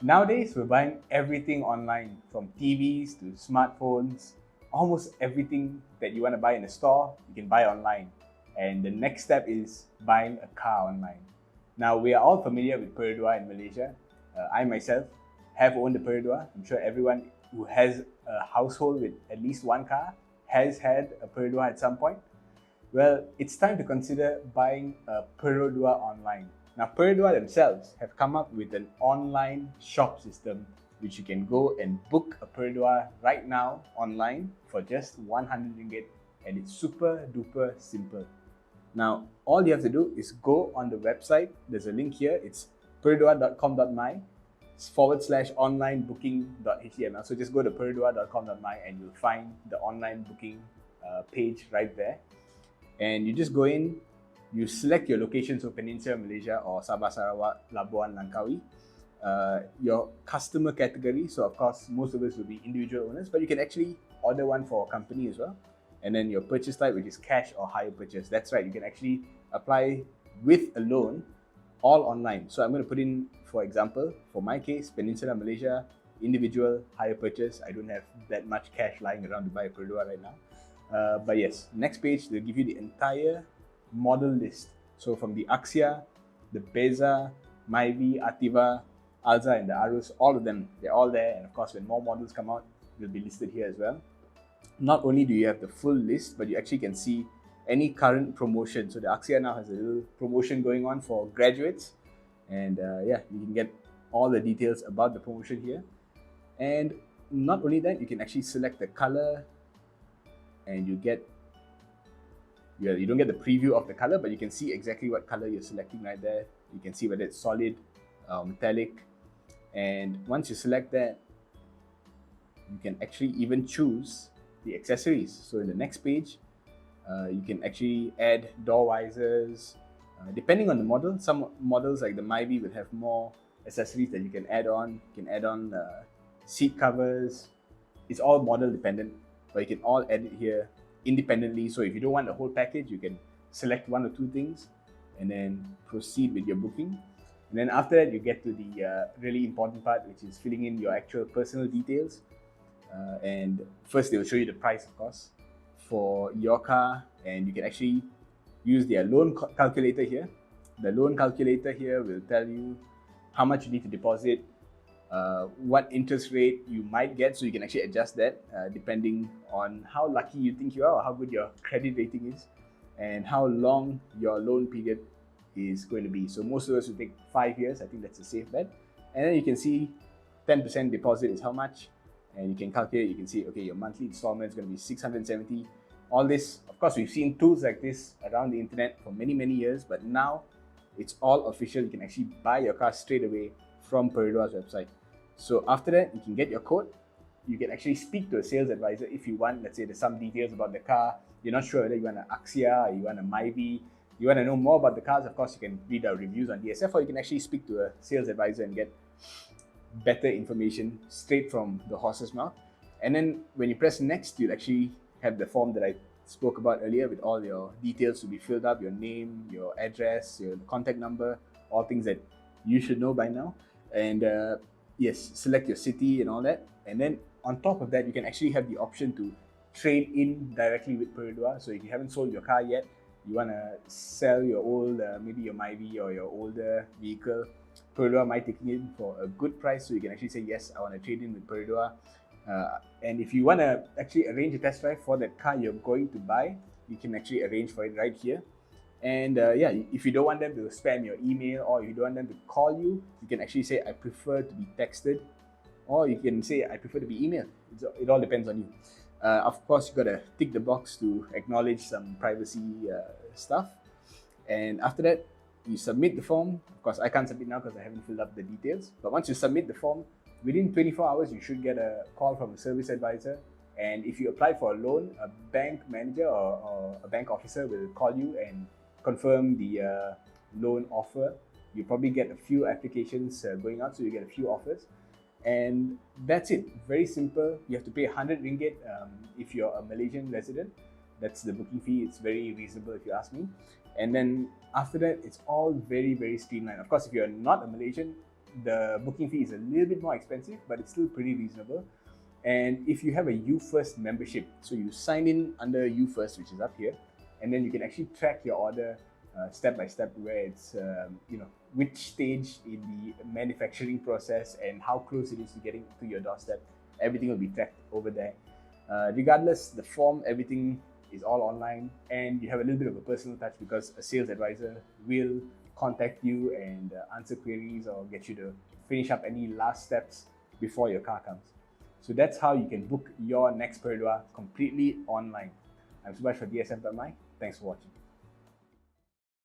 Nowadays, we're buying everything online, from TVs to smartphones. Almost everything that you want to buy in a store, you can buy online. And the next step is buying a car online. Now, we are all familiar with Perodua in Malaysia. I myself have owned a Perodua. I'm sure everyone who has a household with at least one car has had a Perodua at some point. Well, it's time to consider buying a Perodua online. Now, Perodua themselves have come up with an online shop system which you can go and book a Perodua right now online for just 100 ringgit, and it's super duper simple. Now, all you have to do is go on the website. There's a link here. It's perodua.com.my /online booking.html. So just go to perodua.com.my and you'll find the online booking page right there. And you just go in, you select your location, so Peninsula Malaysia or Sabah, Sarawak, Labuan, Langkawi. Your customer category, so of course most of us will be individual owners, but you can actually order one for a company as well. And then your purchase type, which is cash or hire purchase. That's right, you can actually apply with a loan all online. So I'm going to put in, for example, for my case, Peninsula Malaysia, individual hire purchase. I don't have that much cash lying around to buy a Perodua right now. But yes, next page, they'll give you the entire model list. So from the Axia, the Beza, Myvi, Ativa, Alza and the Arus, all of them, they're all there. And of course, when more models come out, they'll be listed here as well. Not only do you have the full list, but you actually can see any current promotion. So the Axia now has a little promotion going on for graduates. And yeah, you can get all the details about the promotion here. And not only that, you can actually select the color, and you don't get the preview of the color, but you can see exactly what color you're selecting right there. You can see whether it's solid, metallic, and once you select that, you can actually even choose the accessories. So in the next page, you can actually add door visors. Depending on the model, some models like the Myvi will have more accessories that you can add on. You can add on seat covers. It's all model dependent, but you can all add it here independently. So if you don't want the whole package, you can select one or two things and then proceed with your booking. And then after that, you get to the really important part, which is filling in your actual personal details. And first, they will show you the price, of course, for your car, and you can actually use their loan calculator here. The loan calculator here will tell you how much you need to deposit, what interest rate you might get, so you can actually adjust that depending on how lucky you think you are or how good your credit rating is, and how long your loan period is going to be. So most of us will take 5 years. I think that's a safe bet. And then you can see 10% deposit is how much, and you can calculate. You can see, okay, your monthly installment is going to be 670. All this, of course, we've seen tools like this around the internet for many years, but now it's all official. You can actually buy your car straight away from Perodua's website. So after that, you can get your quote. You can actually speak to a sales advisor if you want. Let's say there's some details about the car. You're not sure whether you want an Axia or you want a Myvi. You want to know more about the cars. Of course, you can read our reviews on DSF, or you can actually speak to a sales advisor and get better information straight from the horse's mouth. And then when you press next, you'll actually have the form that I spoke about earlier with all your details to be filled up, your name, your address, your contact number, all things that you should know by now. And yes, select your city and all that. And then on top of that, you can actually have the option to trade in directly with Perodua. So if you haven't sold your car yet, you want to sell your old, maybe your Myvi or your older vehicle, Perodua might take it in for a good price. So you can actually say, yes, I want to trade in with Perodua. And if you want to actually arrange a test drive for that car you're going to buy, you can actually arrange for it right here. And yeah, if you don't want them to spam your email, or if you don't want them to call you, you can actually say, I prefer to be texted, or you can say, I prefer to be emailed. It all depends on you. Of course, you got to tick the box to acknowledge some privacy stuff. And after that, you submit the form. Of course, I can't submit now because I haven't filled up the details. But once you submit the form, within 24 hours, you should get a call from a service advisor. And if you apply for a loan, a bank manager or a bank officer will call you and confirm the loan offer. You probably get a few applications going out, so you get a few offers. And that's it. Very simple. You have to pay 100 ringgit if you're a Malaysian resident. That's the booking fee. It's very reasonable if you ask me. And then after that, it's all very streamlined. Of course, if you're not a Malaysian, the booking fee is a little bit more expensive, but it's still pretty reasonable. And if you have a You First membership, so you sign in under You First, which is up here, and then you can actually track your order step by step, where it's which stage in the manufacturing process and how close it is to getting to your doorstep. Everything will be tracked over there. Regardless, the form, everything is all online, and you have a little bit of a personal touch because a sales advisor will contact you and answer queries or get you to finish up any last steps before your car comes. So that's how you can book your next Perodua completely online. I'm Subhash for dsf.my. Thanks for watching.